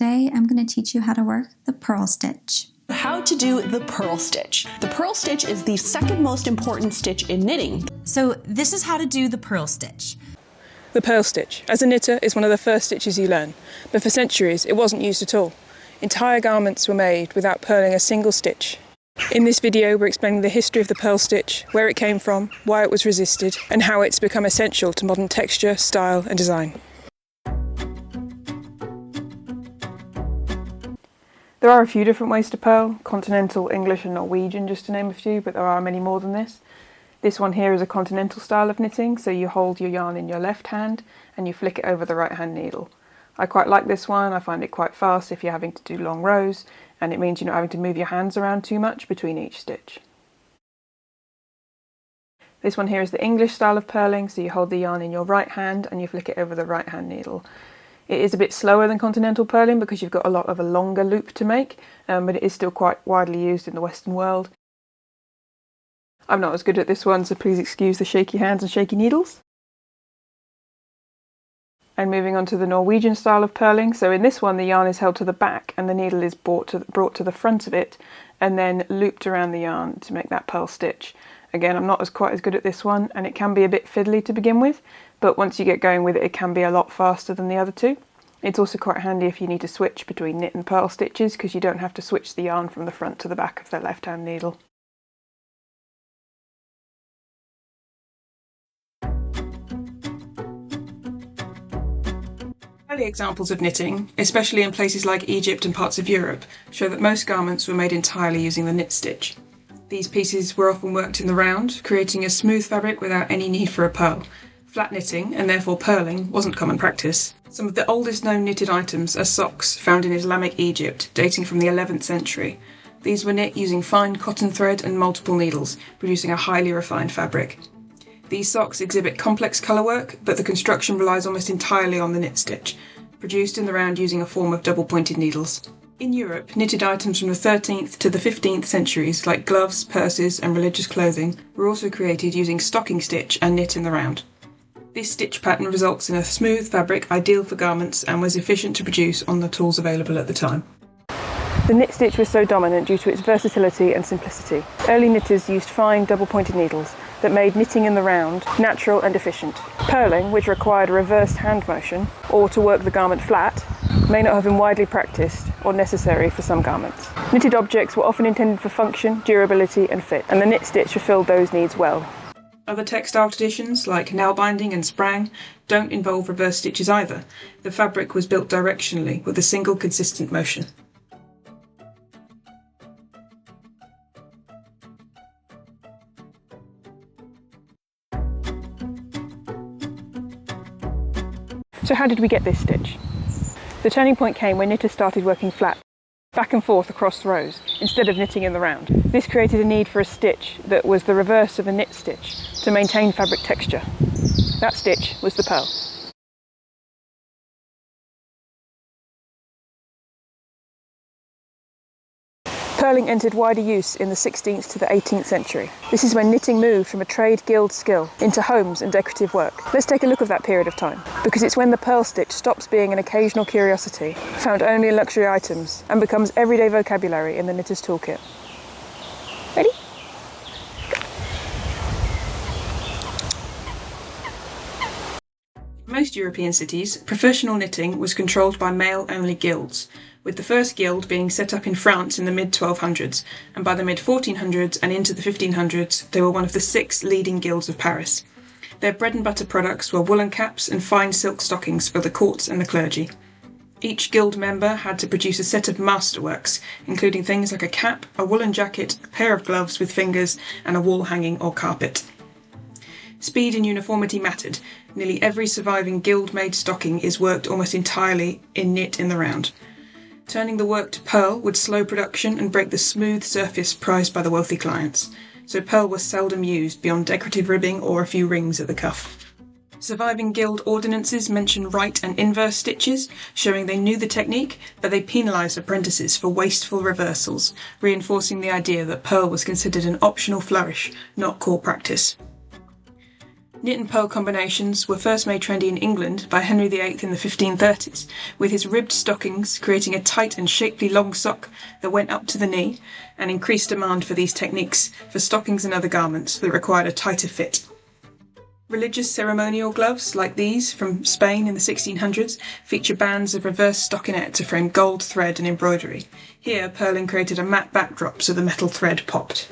Today I'm going to teach you how to work the purl stitch. How to do the purl stitch. The purl stitch is the second most important stitch in knitting. So this is how to do the purl stitch. The purl stitch, as a knitter, is one of the first stitches you learn, but for centuries it wasn't used at all. Entire garments were made without purling a single stitch. In this video we're explaining the history of the purl stitch, where it came from, why it was resisted, and how it's become essential to modern texture, style and design. There are a few different ways to purl, continental, English and Norwegian just to name a few, but there are many more than this. This one here is a continental style of knitting, so you hold your yarn in your left hand and you flick it over the right hand needle. I quite like this one. I find it quite fast if you're having to do long rows, and it means you're not having to move your hands around too much between each stitch. This one here is the English style of purling, so you hold the yarn in your right hand and you flick it over the right hand needle. It is a bit slower than continental purling because you've got a lot of a longer loop to make, but it is still quite widely used in the Western world. I'm not as good at this one, so please excuse the shaky hands and shaky needles. And moving on to the Norwegian style of purling, so in this one the yarn is held to the back and the needle is brought to the front of it and then looped around the yarn to make that purl stitch. Again, I'm not quite as good at this one, and it can be a bit fiddly to begin with, but once you get going with it, it can be a lot faster than the other two. It's also quite handy if you need to switch between knit and purl stitches, because you don't have to switch the yarn from the front to the back of the left hand needle. Early examples of knitting, especially in places like Egypt and parts of Europe, show that most garments were made entirely using the knit stitch. These pieces were often worked in the round, creating a smooth fabric without any need for a purl. Flat knitting, and therefore purling, wasn't common practice. Some of the oldest known knitted items are socks found in Islamic Egypt, dating from the 11th century. These were knit using fine cotton thread and multiple needles, producing a highly refined fabric. These socks exhibit complex colourwork, but the construction relies almost entirely on the knit stitch, produced in the round using a form of double-pointed needles. In Europe, knitted items from the 13th to the 15th centuries, like gloves, purses and religious clothing, were also created using stocking stitch and knit in the round. This stitch pattern results in a smooth fabric ideal for garments and was efficient to produce on the tools available at the time. The knit stitch was so dominant due to its versatility and simplicity. Early knitters used fine double-pointed needles that made knitting in the round natural and efficient. Purling, which required a reversed hand motion, or to work the garment flat, may not have been widely practiced or necessary for some garments. Knitted objects were often intended for function, durability and fit, and the knit stitch fulfilled those needs well. Other textile traditions, like nail binding and sprang, don't involve reverse stitches either. The fabric was built directionally with a single consistent motion. So how did we get this stitch? The turning point came when knitters started working flat, back and forth across rows, instead of knitting in the round. This created a need for a stitch that was the reverse of a knit stitch to maintain fabric texture. That stitch was the purl. Purling entered wider use in the 16th to the 18th century. This is when knitting moved from a trade guild skill into homes and decorative work. Let's take a look at that period of time, because it's when the purl stitch stops being an occasional curiosity, found only in luxury items, and becomes everyday vocabulary in the knitter's toolkit. Ready? In most European cities, professional knitting was controlled by male-only guilds, with the first guild being set up in France in the mid-1200s, and by the mid-1400s and into the 1500s they were one of the 6 leading guilds of Paris. Their bread and butter products were woolen caps and fine silk stockings for the courts and the clergy. Each guild member had to produce a set of masterworks, including things like a cap, a woolen jacket, a pair of gloves with fingers, and a wall hanging or carpet. Speed and uniformity mattered. Nearly every surviving guild-made stocking is worked almost entirely in knit in the round. Turning the work to purl would slow production and break the smooth surface prized by the wealthy clients, so purl was seldom used beyond decorative ribbing or a few rings at the cuff. Surviving guild ordinances mention right and inverse stitches, showing they knew the technique, but they penalised apprentices for wasteful reversals, reinforcing the idea that purl was considered an optional flourish, not core practice. Knit and purl combinations were first made trendy in England by Henry VIII in the 1530s, with his ribbed stockings creating a tight and shapely long sock that went up to the knee, and increased demand for these techniques for stockings and other garments that required a tighter fit. Religious ceremonial gloves, like these from Spain in the 1600s, feature bands of reverse stockinette to frame gold thread and embroidery. Here, purling created a matte backdrop so the metal thread popped.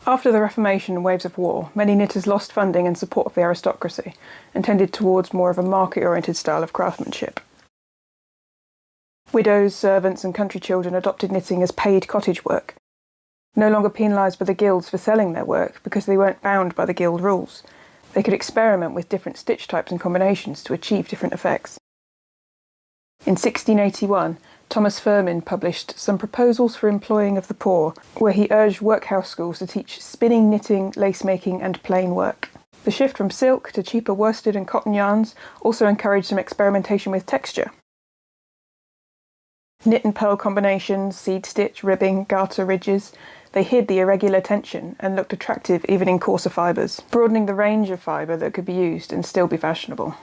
After the Reformation and waves of war, many knitters lost funding and support of the aristocracy, and tended towards more of a market-oriented style of craftsmanship. Widows, servants and country children adopted knitting as paid cottage work, no longer penalised by the guilds for selling their work because they weren't bound by the guild rules. They could experiment with different stitch types and combinations to achieve different effects. In 1681, Thomas Firmin published Some Proposals for Employing of the Poor, where he urged workhouse schools to teach spinning, knitting, lace-making and plain work. The shift from silk to cheaper worsted and cotton yarns also encouraged some experimentation with texture. Knit and purl combinations, seed stitch, ribbing, garter ridges, they hid the irregular tension and looked attractive even in coarser fibres, broadening the range of fibre that could be used and still be fashionable.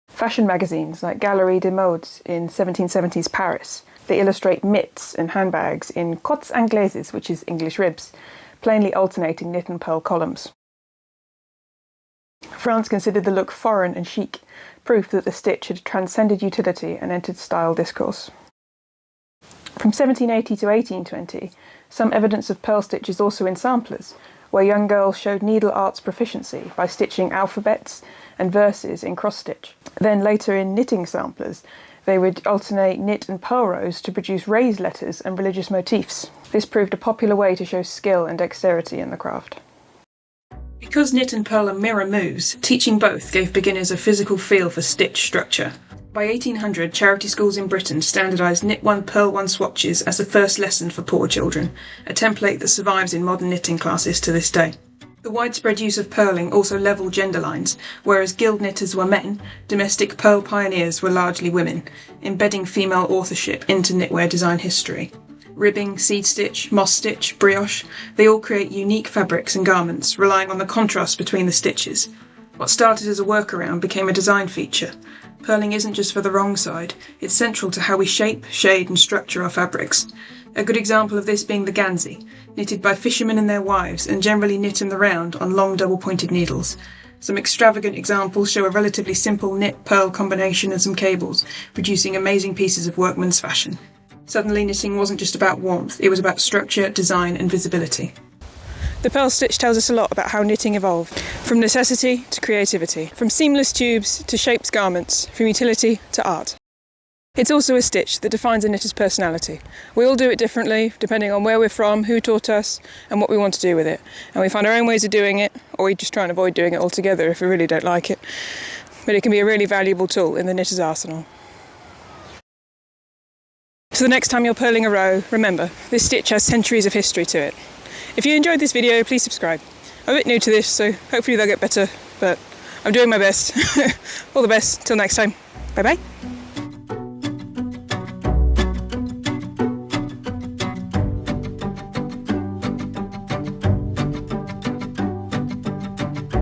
Fashion magazines like Galerie des Modes in 1770s Paris, they illustrate mitts and handbags in cottes anglaises, which is English ribs, plainly alternating knit and purl columns. France considered the look foreign and chic, proof that the stitch had transcended utility and entered style discourse. From 1780 to 1820, some evidence of purl stitch is also in samplers, where young girls showed needle arts proficiency by stitching alphabets and verses in cross-stitch. Then later in knitting samplers, they would alternate knit and purl rows to produce raised letters and religious motifs. This proved a popular way to show skill and dexterity in the craft. Because knit and purl are mirror moves, teaching both gave beginners a physical feel for stitch structure. By 1800, charity schools in Britain standardised knit one, purl one swatches as the first lesson for poor children, a template that survives in modern knitting classes to this day. The widespread use of purling also levelled gender lines, whereas guild knitters were men, domestic purl pioneers were largely women, embedding female authorship into knitwear design history. Ribbing, seed stitch, moss stitch, brioche, they all create unique fabrics and garments, relying on the contrast between the stitches. What started as a workaround became a design feature. Purling isn't just for the wrong side, it's central to how we shape, shade and structure our fabrics. A good example of this being the ganzi, knitted by fishermen and their wives and generally knit in the round on long double-pointed needles. Some extravagant examples show a relatively simple knit-purl combination and some cables, producing amazing pieces of workman's fashion. Suddenly knitting wasn't just about warmth, it was about structure, design and visibility. The purl stitch tells us a lot about how knitting evolved, from necessity to creativity, from seamless tubes to shaped garments, from utility to art. It's also a stitch that defines a knitter's personality. We all do it differently, depending on where we're from, who taught us, and what we want to do with it. And we find our own ways of doing it, or we just try and avoid doing it altogether if we really don't like it. But it can be a really valuable tool in the knitter's arsenal. So the next time you're purling a row, remember, this stitch has centuries of history to it. If you enjoyed this video, please subscribe. I'm a bit new to this, so hopefully they'll get better, but I'm doing my best. All the best, till next time. Bye bye.